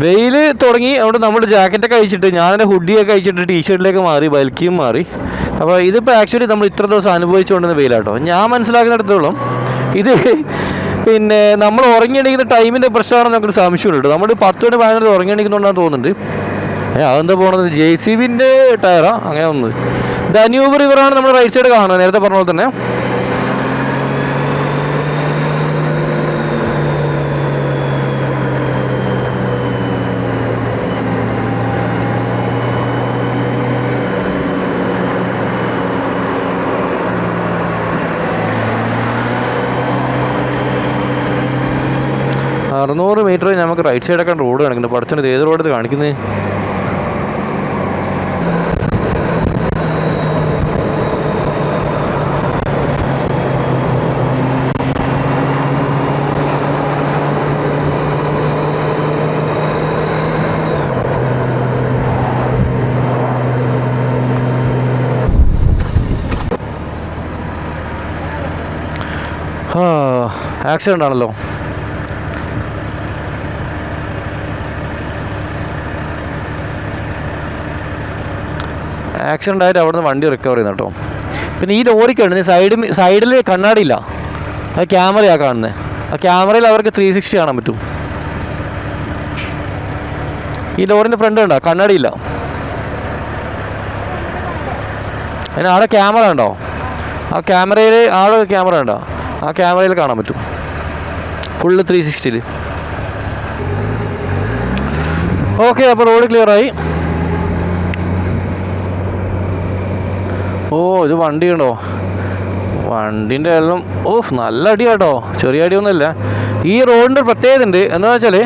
വെയിൽ തുടങ്ങി. അവിടെ നമ്മൾ ജാക്കറ്റൊക്കെ അയച്ചിട്ട്, ഞാൻ ഹുഡിയൊക്കെ അയച്ചിട്ട് ടീഷർട്ടിലേക്ക് മാറി, ബൽക്കിയും മാറി. അപ്പോൾ ഇതിപ്പോൾ ആക്ച്വലി നമ്മൾ ഇത്ര ദിവസം അനുഭവിച്ചുകൊണ്ടിരുന്ന വെയിലാട്ടോ. ഞാൻ മനസ്സിലാക്കുന്നിടത്തോളം ഇത് പിന്നെ നമ്മൾ ഉറങ്ങിയെണീക്കുന്ന ടൈമിൻ്റെ പ്രശ്നമാണെന്ന് നമുക്കൊരു സംശയമുണ്ട്. നമ്മൾ 10 മണി 11 ഉറങ്ങിയെണീക്കുന്നുണ്ടെന്ന് തോന്നുന്നുണ്ട്. അതെന്താ പോണത്? JCBൻ്റെ ടയറാ അങ്ങനെ വന്നത്. ധന്യൂബ് റിവറാണ് നമ്മൾ റൈറ്റ് സൈഡ് കാണുന്നത്, നേരത്തെ പറഞ്ഞ പോലെ തന്നെ. $600 മീറ്റർ നമുക്ക് റൈറ്റ് സൈഡൊക്കെ റോഡ് കാണിക്കുന്നത്. പഠിച്ചത് ഏത് റോഡ് കാണിക്കുന്നത്? ആക്സിഡൻ്റ് ആണല്ലോ. ആക്സിഡൻ്റ് ആയിട്ട് അവിടെ നിന്ന് വണ്ടി റിക്കവർ ചെയ്യുന്നു കേട്ടോ. പിന്നെ ഈ ലോറിക്കാണ് സൈഡിൽ കണ്ണാടിയില്ല, അത് ക്യാമറയാണ് കാണുന്നത്. ആ ക്യാമറയിൽ അവർക്ക് 360 കാണാൻ പറ്റും. ഈ ലോറിൻ്റെ ഫ്രണ്ട് ഉണ്ടോ? കണ്ണാടിയില്ല. അതിന് ആടെ ക്യാമറ ഉണ്ടോ? ആ ക്യാമറയിൽ ക്യാമറ ഉണ്ടോ? ആ ക്യാമറയിൽ കാണാൻ പറ്റും ഫുള്ള് 360. ഓക്കെ, അപ്പോൾ റോഡ് ക്ലിയറായി. ഓ, ഇത് വണ്ടി ഉണ്ടോ? വണ്ടീൻ്റെ എല്ലാം നല്ല അടി കേട്ടോ, ചെറിയ അടിയൊന്നുമില്ല. ഈ റോഡിൻ്റെ പ്രത്യേകത ഉണ്ട് എന്താണെന്ന് വെച്ചാൽ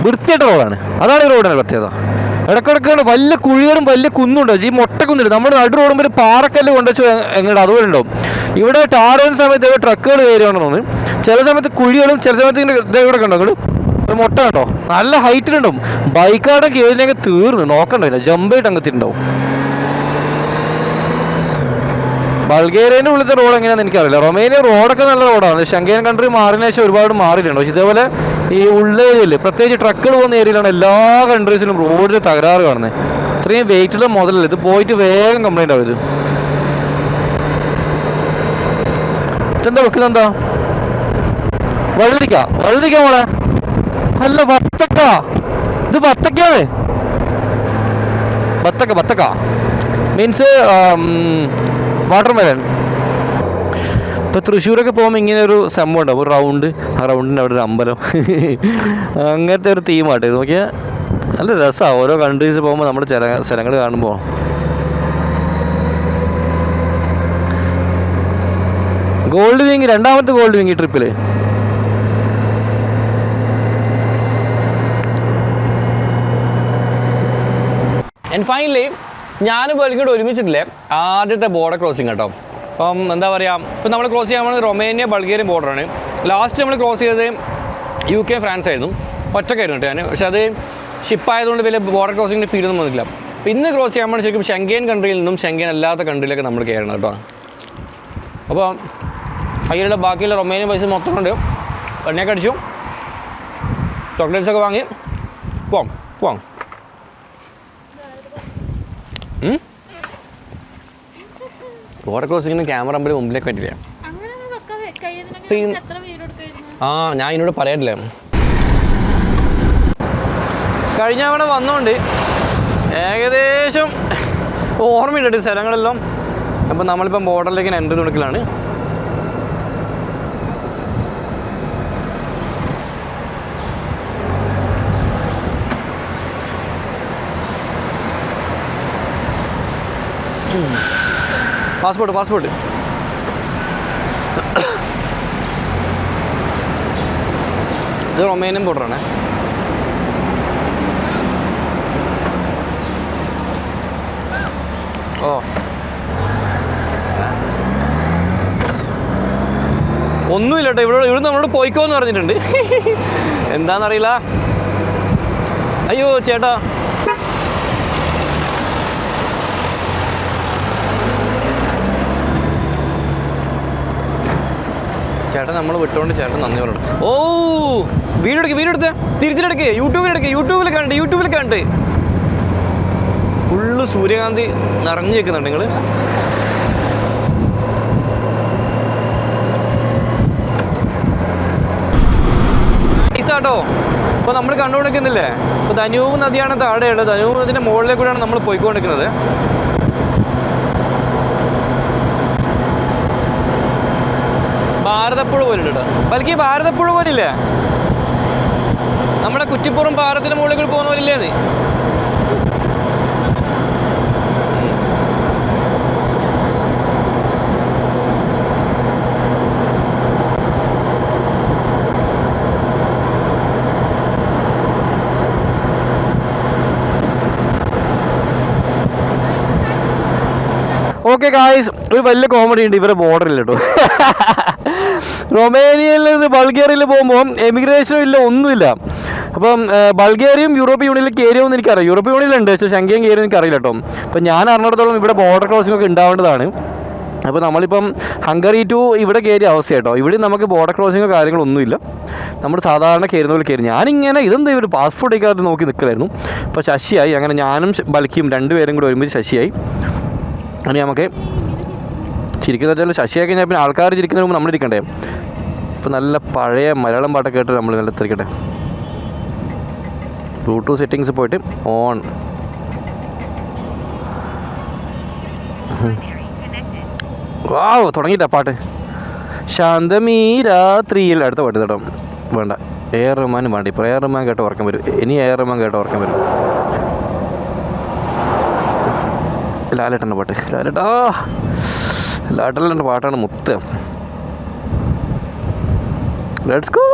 വൃത്തിയായിട്ട റോഡാണ്. അതാണ് ഈ റോഡിൻ്റെ പ്രത്യേകത. ഇടയ്ക്കിടയ്ക്കാണ് വലിയ കുഴികളും വലിയ കുന്നുണ്ടോ, ഈ മൊട്ടക്കുന്നുണ്ട്. നമ്മുടെ നടു റോഡുമ്പോൾ ഒരു പാറക്കല്ല് കൊണ്ടുവച്ചു എങ്ങനെ അതുപോലെ ഉണ്ടാവും. ഇവിടെ ടാർ ചെയ്യുന്ന സമയത്ത് ട്രക്കുകൾ കയറിയാണെന്ന് തോന്നുന്നു. ചില സമയത്ത് കുഴികളും ചില സമയത്ത് ഇങ്ങനെ ഇവിടെ കണ്ടോ ഒരു മുട്ട കേട്ടോ, നല്ല ഹൈറ്റിലുണ്ടാവും. ബൈക്കാരുടെ കയറിയില്ലെങ്കിൽ തീർന്ന് നോക്കണ്ടോ, ജമ്പ് ആയിട്ട് അങ്ങെത്തിയിട്ടുണ്ടാവും. ബൾഗേറിയൻ്റെ ഉള്ളിലത്തെ റോഡ് എങ്ങനെയാണെന്ന് എനിക്കറിയില്ല. റൊമേനിയ റോഡൊക്കെ നല്ല റോഡാണ്. ഷെങ്കൻ കൺട്രി മാറിയതിനു ശേഷം ഒരുപാട് മാറിയിട്ടുണ്ട്. പക്ഷേ ഇതേപോലെ ഈ ഉള്ള ഏരിയയിൽ പ്രത്യേകിച്ച് ട്രക്കുകൾ പോകുന്ന ഏരിയയിലാണ് എല്ലാ കൺട്രീസിലും റോഡിൽ തകരാറ് കാണുന്നത്. ഇത്രയും വെയിറ്റുള്ള മുതലല്ല, ഇത് പോയിട്ട് വേഗം കംപ്ലൈൻ്റ് ആവും. ഇതെന്താ വെക്കുന്നത്? എന്താ വെള്ളരിക്ക മോളെ? അല്ല, ബത്തക്ക. ഇത് ബത്തക്കാണ്. ബത്തക്ക മീൻസ് വാട്ടർ മെലൺ. ഇപ്പോൾ തൃശ്ശൂരൊക്കെ പോകുമ്പോൾ ഇങ്ങനെ ഒരു സംഭവം ഉണ്ടാവും, ഒരു റൗണ്ട്. ആ റൗണ്ടിൻ്റെ അവിടെ ഒരു അമ്പലം. അങ്ങനത്തെ ഒരു തീമാട്ടോ ഇത്. നോക്കിയാൽ നല്ല രസമാണ്. ഓരോ കൺട്രീസ് പോകുമ്പോൾ നമ്മൾ ചില സ്ഥലങ്ങൾ കാണുമ്പോൾ. ഗോൾഡ് വിങ്, രണ്ടാമത്തെ ഗോൾഡ് വിങ് ഈ ട്രിപ്പിൽ. ആൻഡ് ഫൈനലി ഞാനും ബൾഗേറിയ ഒരുമിച്ചിട്ടില്ലേ ആദ്യത്തെ ബോർഡർ ക്രോസിങ് കേട്ടോ. അപ്പം എന്താ പറയുക, ഇപ്പം നമ്മൾ ക്രോസ് ചെയ്യാൻ പോകുന്നത് റൊമേനിയ ബൾഗേറിയ ബോർഡറാണ്. ലാസ്റ്റ് നമ്മൾ ക്രോസ് ചെയ്തത് UK ഫ്രാൻസ് ആയിരുന്നു, ഒറ്റക്കായിരുന്നു കേട്ടോ ഞാൻ. പക്ഷെ അത് ഷിപ്പായതുകൊണ്ട് വലിയ ബോർഡർ ക്രോസിങ്ങിൻ്റെ ഫീലൊന്നും വന്നില്ല. അപ്പോൾ ഇന്ന് ക്രോസ് ചെയ്യാൻ പോകുന്നത് ശരിക്കും ഷെങ്കൻ കൺട്രിയിൽ നിന്നും ഷെങ്കൻ അല്ലാത്ത കൺട്രിയിലൊക്കെ നമ്മൾ കയറണം കേട്ടോ. അപ്പോൾ അതിലുള്ള ബാക്കിയുള്ള റൊമേനിയൻ പൈസ മൊത്തം കൊണ്ട് എണ്ണയൊക്കെ അടിച്ചു, ചോക്ലേറ്റ്സൊക്കെ വാങ്ങി പോവാം. ബോർഡർ ക്രോസിങ്ങിന് ക്യാമറ മുമ്പിലേക്ക് പറ്റില്ല. ഞാൻ ഇതിനോട് പറയാനില്ല. കഴിഞ്ഞ തവണ വന്നോണ്ട് ഏകദേശം ഓർമ്മയുണ്ട് സ്ഥലങ്ങളെല്ലാം. അപ്പം നമ്മളിപ്പം ബോർഡറിലേക്ക് എൻട്രി കൊടുക്കലാണ്. പാസ്പോർട്ട് ഇത് റൊമേനിയൻ ബോർഡറാണ്. ഒന്നുമില്ല കേട്ടോ, ഇവിടെ നമ്മളോട് പോയിക്കോന്ന് പറഞ്ഞിട്ടുണ്ട്. എന്താണെന്നറിയില്ല. അയ്യോ ചേട്ടാ, ചേട്ടൻ നമ്മൾ വിട്ടുകൊണ്ട് ചേട്ടൻ നന്ദി പറയണം. വീഡിയോ എടുത്ത് തിരിച്ചിട്ടെടുക്ക്, യൂട്യൂബിൽ കണ്ട് ഫുള്ള് സൂര്യകാന്തി നിറഞ്ഞു വെക്കുന്നുണ്ട് നിങ്ങൾ. കണ്ടോ? ഇപ്പോൾ നമ്മൾ കണ്ടുകൊണ്ടിരിക്കുന്നില്ലേ, ഇപ്പോൾ ധന്യൂവ് നദിയാണ് താഴെയുള്ളത്. ധന്യൂവ് നദിൻ്റെ മുകളിലേക്കൂടെയാണ് നമ്മൾ പോയിക്കൊണ്ടിരിക്കുന്നത്. ഭാരതപ്പുഴ പോലുണ്ട്. ബൽക്കി ഭാരതപ്പുഴ പോലില്ലേ, നമ്മുടെ കുറ്റിപ്പുറം പാലത്തിന് മുകളിൽ കൂടി പോകുന്ന പോലില്ലേ നീ? ഓക്കെ ഗായ്സ്, ഒരു വലിയ കോമഡി ഉണ്ട് ഇവരെ ബോർഡറിൽ കേട്ടോ. റൊമേനിയയിൽ നിന്ന് ബൾഗേറിയയിൽ പോകുമ്പോൾ എമിഗ്രേഷനും ഇല്ല, ഒന്നുമില്ല. അപ്പം ബൾഗേറിയയും യൂറോപ്യൻ യൂണിയനിൽ കയറിയോന്ന് എനിക്കറിയാം. യൂറോപ്യൻ യൂണിയനിലുണ്ട്, പക്ഷേ ശങ്കയും കയറിയോ എനിക്കറിയില്ല കേട്ടോ. അപ്പം ഞാൻ അറിഞ്ഞിടത്തോളം ഇവിടെ ബോർഡർ ക്രോസിംഗ് ഒക്കെ ഉണ്ടാവേണ്ടതാണ്. അപ്പോൾ നമ്മളിപ്പം ഹംഗറി ടു ഇവിടെ കയറിയ അവസ്ഥ കേട്ടോ. ഇവിടെ നമുക്ക് ബോർഡർ ക്രോസിങ്ങോ കാര്യങ്ങളൊന്നുമില്ല. നമ്മൾ സാധാരണ കയറുന്ന പോലെ കയറി. ഞാനിങ്ങനെ ഇതെന്താ ഇവർ പാസ്പോർട്ട് ഒക്കെ നോക്കി നിൽക്കലായിരുന്നു. അപ്പോൾ ശശിയായി, അങ്ങനെ ഞാനും ബൽക്കിയും രണ്ടുപേരും കൂടി ഒരുമിച്ച് ശശിയായി. അങ്ങനെ നമുക്ക് ചിരിക്കുന്ന വെച്ചാൽ ശശിയാക്കി കഴിഞ്ഞാൽ പിന്നെ ആൾക്കാർ ചിരിക്കുന്നതിന് മുമ്പ് നമ്മളിരിക്കണ്ടേ. ഇപ്പോൾ നല്ല പഴയ മലയാളം പാട്ടൊക്കെ കേട്ട് നമ്മൾ നല്ല തിരിക്കട്ടെ. ബ്ലൂടൂത്ത് സെറ്റിങ്സ് പോയിട്ട് ഓൺ. വാവ്, തുടങ്ങിയിട്ടാ പാട്ട്. ശാന്തമീ രാത്രിയിൽ അടുത്ത പാട്ട് കേട്ടോ. വേണ്ട, എ ആർ റഹ്മാനും വേണ്ട. ഇപ്പോൾ എ ആർ റഹ്മാൻ കേട്ടോ ഉറക്കം വരും. ഇനി എ ആർ റഹ്മാൻ കേട്ടോ ഉറക്കം വരും. ലാലേട്ടൻ്റെ പാട്ട്. ലാലേട്ടൻ്റെ പാട്ടാണ് മുത്ത്. Let's go.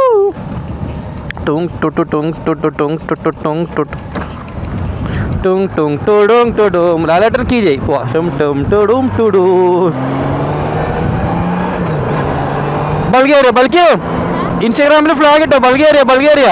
ടുങ് ടുട്ടു ടുങ് ടുട്ടു ടുങ് ടുട്ടു ടുങ് ടുട്ടു ടുങ് ടുങ് ടുടുങ് ടുടും. ലാലേട്ടൻ കീ ജയ്. പോവാ. ടും ടും ടുടും ടുടു. ബൾഗേറിയ, ബൾഗേറിയ ഇൻസ്റ്റാഗ്രാമിൽ ഫ്ലാഗ് ഇട്ടോ. Bulgaria, Bulgaria.